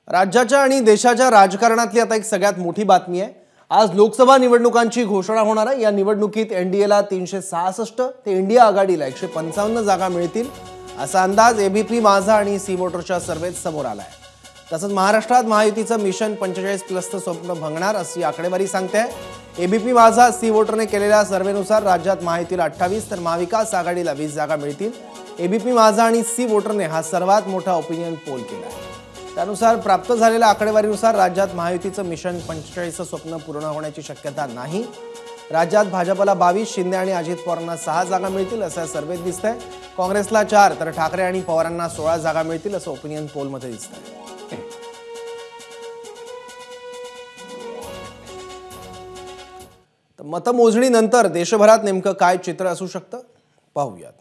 राज्याच्या आणि देशाच्या राजकारणातली आता एक सगळ्यात मोठी बातमी आहे। आज लोकसभा निवडणुकांची घोषणा होणार आहे। या निवडणुकीत एनडीएला 366 ते इंडिया आघाडीला 155 जागा मिळतील असा अंदाज एबीपी माझा आणि सी वोटरच्या सर्वेत समोर आला आहे। तसंच महाराष्ट्रात महायुतीचं मिशन 45+ स्वप्न भंगणार अशी आकडेवारी सांगते। एबीपी माझा सी वोटरने केलेल्या सर्वेनुसार राज्यात महायुतीला 28 तर महाविकास आघाडीला 20 जागा मिळतील। एबीपी माझा आणि सी वोटरने हा सर्वात मोठा ओपिनियन पोल केला आहे। त्यानुसार प्राप्त झालेल्या आकडेवारीनुसार राज्यात महायुतीचं मिशन 45 स्वप्न पूर्ण होण्याची शक्यता नाही। राज्यात भाजपला 22, शिंदे आणि अजित पवारांना 6 जागा मिळतील असं सर्वेत दिसतंय। काँग्रेसला 4 तर ठाकरे आणि पवारांना 16 जागा मिळतील असं ओपिनियन पोलमध्ये दिसतंय। तर मतमोजणीनंतर देशभरात नेमकं काय चित्र असू शकतं पाहूयात।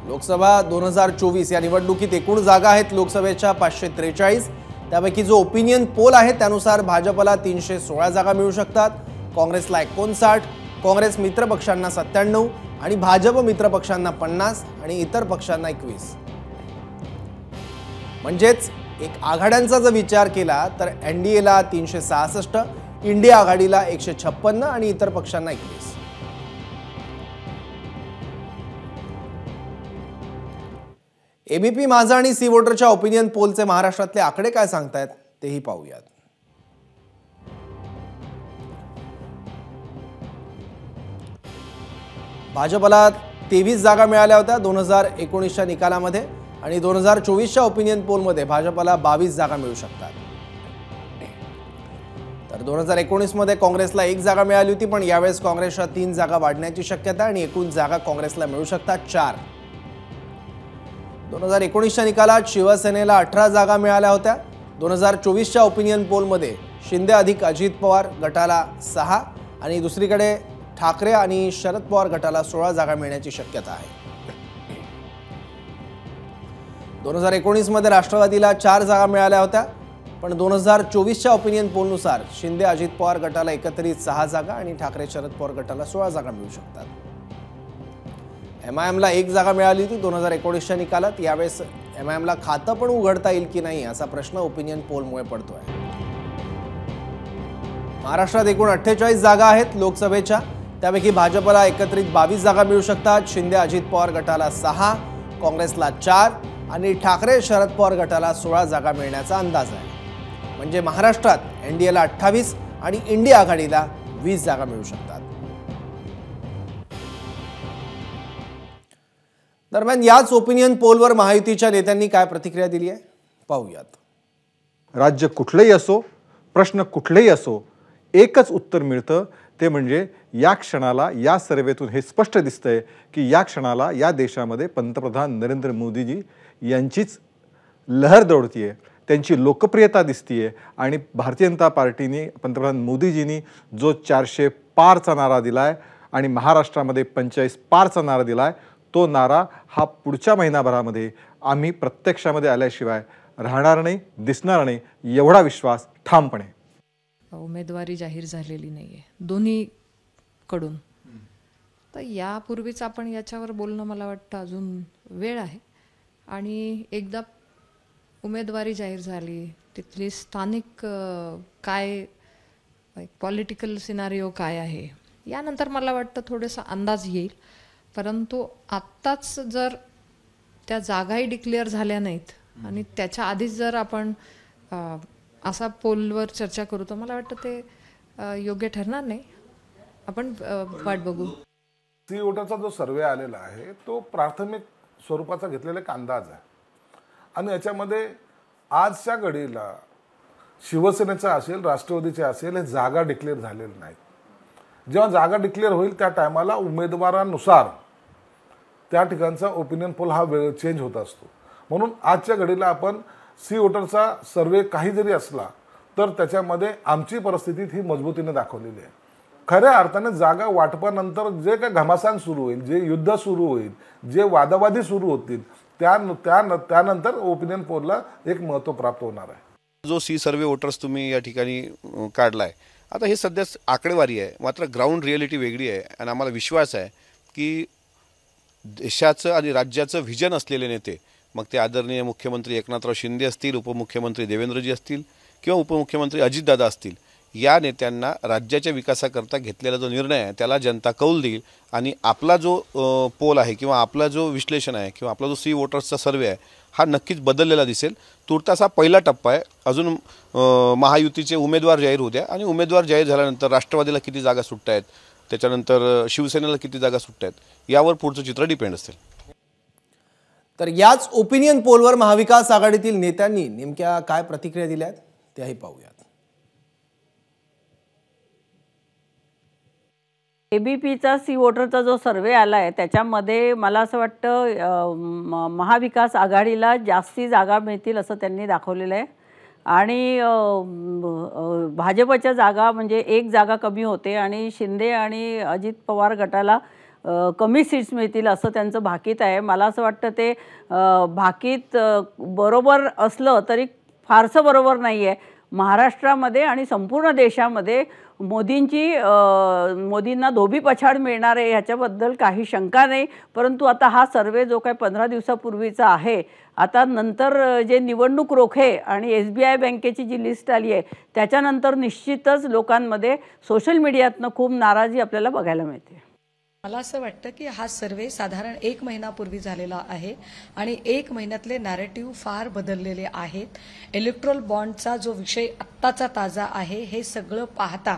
लोकसभा 2024 या निवडणुकीत एकूण जागा आहेत लोकसभेच्या 543। त्यापैकी जो ओपिनियन पोल आहे त्यानुसार भाजपला 316 जागा मिळू शकतात, काँग्रेसला 59, काँग्रेस मित्र पक्षांना 97 आणि भाजप मित्र पक्षांना 50 आणि इतर पक्षांना 21। म्हणजेच एक आघाड्यांचा जर विचार केला तर एनडीएला 366, इंडिया आघाडीला 156 आणि इतर पक्षांना 21। एबीपी माझा आणि सी वोटरच्या ओपिनियन पोलचे महाराष्ट्रातले आकडे काय सांगतायत तेही पाहूयात। भाजपला 23 जागा मिळाल्या होत्या 2019च्या निकालामध्ये आणि 2024च्या ओपिनियन पोलमध्ये भाजपला 22 जागा मिळू शकतात। तर 2019 मध्ये काँग्रेसला 1 जागा मिळाली होती, पण यावेळेस काँग्रेसच्या 3 जागा वाढण्याची शक्यता आणि एकूण जागा काँग्रेसला मिळू शकतात 4। 2019च्या निकालात शिवसेनेला 18 जागा मिळाल्या होत्या। 2024च्या ओपिनियन पोलमध्ये शिंदे अधिक अजित पवार गटाला 6 आणि दुसरीकडे ठाकरे आणि शरद पवार गटाला 16 जागा मिळण्याची शक्यता आहे। 2019 मध्ये राष्ट्रवादीला 4 जागा मिळाल्या होत्या, पण 2024च्या ओपिनियन पोलनुसार शिंदे अजित पवार गटाला एकत्रित 6 जागा आणि ठाकरे शरद पवार गटाला 16 जागा मिळू शकतात। एमआयएमला 1 जागा मिळाली होती 2019च्या निकालात। यावेळेस एमआयएमला खातं पण उघडता येईल की नाही असा प्रश्न ओपिनियन पोलमुळे पडतोय। महाराष्ट्रात एकूण 48 जागा आहेत लोकसभेच्या, त्यापैकी भाजपला एकत्रित 22 जागा मिळू शकतात, शिंदे अजित पवार गटाला 6, काँग्रेसला 4 आणि ठाकरे शरद पवार गटाला 16 जागा मिळण्याचा अंदाज आहे। म्हणजे महाराष्ट्रात एनडीएला 28 आणि इंडिया आघाडीला 20 जागा मिळू शकतात। दरम्यान याच ओपिनियन पोलवर महायुतीच्या नेत्यांनी काय प्रतिक्रिया दिली आहे पाहूयात। राज्य कुठलेही असो, प्रश्न कुठलेही असो, एकच उत्तर मिळतं, ते म्हणजे या क्षणाला या सर्वेतून हे स्पष्ट दिसतंय की या क्षणाला या देशामध्ये पंतप्रधान नरेंद्र मोदीजी यांचीच लहर दौडतीये, त्यांची लोकप्रियता दिसतीये आणि भारतीय जनता पार्टीने पंतप्रधान मोदीजींनी जो 400 पारचा नारा दिलाय आणि महाराष्ट्रामध्ये 45 पारचा नारा दिलाय, तो नारा हा पुढच्या महिनाभरामध्ये आम्ही प्रत्यक्षामध्ये आल्याशिवाय राहणार नाही, दिसणार नाही, एवढा विश्वास ठामपणे। उमेदवारी जाहीर झालेली नाहीये दोन्ही कडून, तर यापूर्वीच आपण याच्यावर बोलणं मला वाटतं अजून वेळ आहे। आणि एकदा उमेदवारी जाहीर झाली, तिथली स्थानिक काय पॉलिटिकल सिनारिओ काय आहे यानंतर मला वाटतं थोडासा अंदाज येईल। परंतु आत्ताच जर त्या जागाही डिक्लेअर झाल्या नाहीत आणि त्याच्या आधीच जर आपण असा पोलवर चर्चा करू तर मला वाटतं ते योग्य ठरणार नाही। आपण वाट बघू। सी वोटरचा जो सर्वे आलेला आहे तो प्राथमिक स्वरूपाचा घेतलेला एक अंदाज आहे आणि याच्यामध्ये आजच्या घडीला शिवसेनेचा असेल, राष्ट्रवादीचे असेल, हे जागा डिक्लेअर झालेल्या नाहीत। जेव्हा जागा डिक्लेअर होईल त्या टायमाला उमेदवारांनुसार त्या ठिकाणचा ओपिनियन पोल हा वेळ चेंज होत असतो। म्हणून आजच्या घडीला आपण सी वोटरचा सर्वे काही जरी असला तर त्याच्यामध्ये आमची परिस्थिती ही मजबूतीने दाखवलेली आहे। खऱ्या अर्थाने जागा वाटपानंतर जे काही घमासान सुरू होईल, जे युद्ध सुरू होईल, जे वादावादी सुरू होतील त्यानंतर ओपिनियन पोलला एक महत्त्व प्राप्त होणार आहे। जो सी सर्वे वोटर्स तुम्ही या ठिकाणी काढलाय, आता हे सध्या आकडेवारी आहे, मात्र ग्राउंड रियालिटी वेगळी आहे आणि आम्हाला विश्वास आहे की देशाचं आणि राज्याचं व्हिजन असलेले नेते, मग ते आदरणीय मुख्यमंत्री एकनाथराव शिंदे असतील, उपमुख्यमंत्री देवेंद्रजी असतील किंवा उपमुख्यमंत्री अजितदादा असतील, या नेत्यांना राज्याच्या विकासाकरता घेतलेला जो निर्णय आहे त्याला जनता कौल देईल आणि आपला जो पोल आहे किंवा आपला जो विश्लेषण आहे किंवा आपला जो सी वोटर्सचा सर्वे आहे हा नक्कीच बदललेला दिसेल. तुर्तास हा पहिला टप्पा आहे. अजून महायुतीचे उमेदवार जाहीर होऊ द्या आणि उमेदवार जाहीर झाल्यानंतर राष्ट्रवादीला किती जागा सुटत आहेत, त्याच्यानंतर शिवसेनेला किती जागा सुटत आहेत, यावर पुढचं चित्र डिपेंड असेल. तर याच ओपिनियन पोलवर महाविकास आघाडीतील नेत्यांनी नेमक्या काय प्रतिक्रिया दिल्या आहेत त्याही पाहूयात. एबीपीचा सी वोटरचा जो सर्वे आला आहे त्याच्यामध्ये मला असं वाटतं महाविकास आघाडीला जास्ती जागा मिळतील असं त्यांनी दाखवलेलं आहे आणि भाजपच्या जागा म्हणजे एक जागा कमी होते आणि शिंदे आणि अजित पवार गटाला कमी सीट्स मिळतील असं त्यांचं भाकीत आहे. मला असं वाटतं ते भाकीत बरोबर असलं तरी फारसं बरोबर नाही आहे. महाराष्ट्रामध्ये आणि संपूर्ण देशामध्ये मोदींना धोबी पछाड मिळणार आहे ह्याच्याबद्दल काही शंका नाही. परंतु आता हा सर्वे जो काही 15 दिवसापूर्वीचा आहे, आता नंतर जे निवडणूक रोखे आणि SBI बँकेची जी लिस्ट आली आहे त्याच्यानंतर निश्चितच लोकांमध्ये सोशल मीडियातनं खूप नाराजी आपल्याला बघायला मिळते. मला असं वाटतं की हा सर्वे साधारण 1 महिन्यापूर्वी झालेला आहे आणि 1 महिन्यातले नॅरेटिव्ह फार बदललेले आहेत. इलेक्ट्रोल बॉन्डचा जो विषय आत्ताचा ताजा आहे हे सगळं पाहता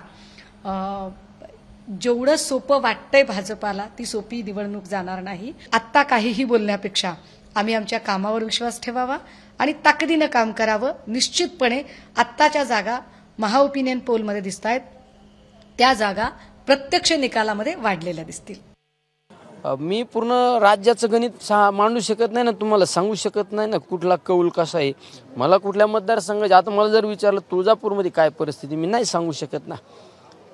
जेवढं सोपं वाटतंय भाजपाला ती सोपी निवडणूक जाणार नाही. आत्ता काहीही बोलण्यापेक्षा आम्ही आमच्या कामावर विश्वास ठेवावा आणि ताकदीनं काम करावं. निश्चितपणे आत्ताच्या जागा महाओपिनियन पोलमध्ये दिसत आहेत, त्या जागा प्रत्यक्ष निकालामध्ये वाढलेल्या दिसतील. मी पूर्ण राज्याचं गणित मांडू शकत नाही ना, तुम्हाला सांगू शकत नाही ना कुठला कौल कसा आहे. मला कुठल्या मतदारसंघाचे आता मला जर विचारलं तुळजापूरमध्ये काय परिस्थिती मी नाही सांगू शकत ना.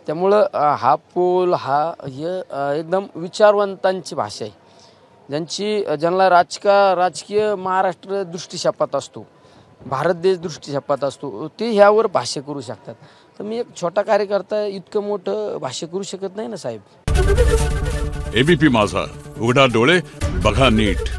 त्यामुळं हा पोल हे एकदम विचारवंतांची भाषा आहे, ज्यांना राजकीय महाराष्ट्र दृष्टिक्षेपात असतो, भारत देश दृष्टिक्षेपात असतो, ते ह्यावर भाष्य करू शकतात. तर मी एक छोटा कार्यकर्ता इतकं मोठं भाष्य करू शकत नाही ना साहेब. एबीपी माझा, उघडा डोळे बघा नीट.